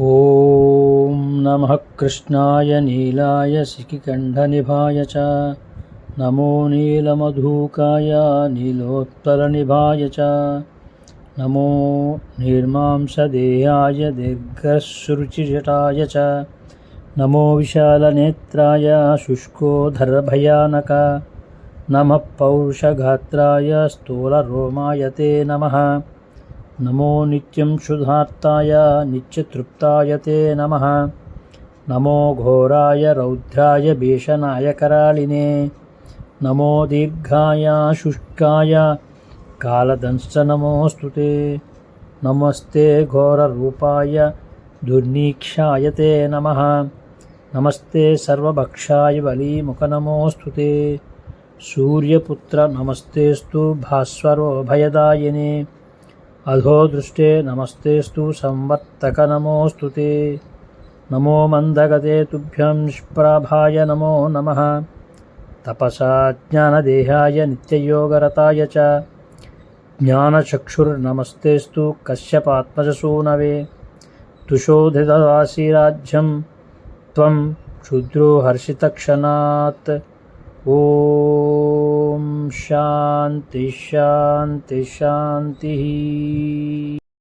ॐ नमः कृष्णाय नीलाय शिखिकण्ठनिभाय च नमो नीलमधुकाय नीलोत्पलनिभाय च नमो निर्मांसदेहाय दीर्घश्रुचिजटाय च नमो विशालनेत्राय शुष्कोदरभयानक नमः पौरुषगात्राय स्थूलरोमाय ते नमः नमो नित्यं शुद्धार्ताय नित्यतृप्ताय ते नमः नमो घोराय रौद्राय भीषणाय करालिने नमो दीर्घाय शुष्काय कालदंश्च नमोऽस्तु ते नमस्ते घोररूपाय दुर्नीक्षाय ते नमः नमस्ते सर्वभक्षाय बलीमुख नमोऽस्तु ते सूर्यपुत्र नमस्तेस्तु भास्वरो भयदायिने अधोदृष्टे नमस्तेस्तु संवर्तक नमोऽस्तु ते नमो मन्दगते तुभ्यं निष्प्रभाय नमो नमः तपसा ज्ञानदेहाय नित्ययोगरताय च ज्ञानचक्षुर्नमस्तेस्तु कश्यपात्मजसूनवे तुषोधितदासीराज्यं त्वं क्षुद्रो हर्षितक्षणात् ॐ शान्ति शान्ति शान्तिः।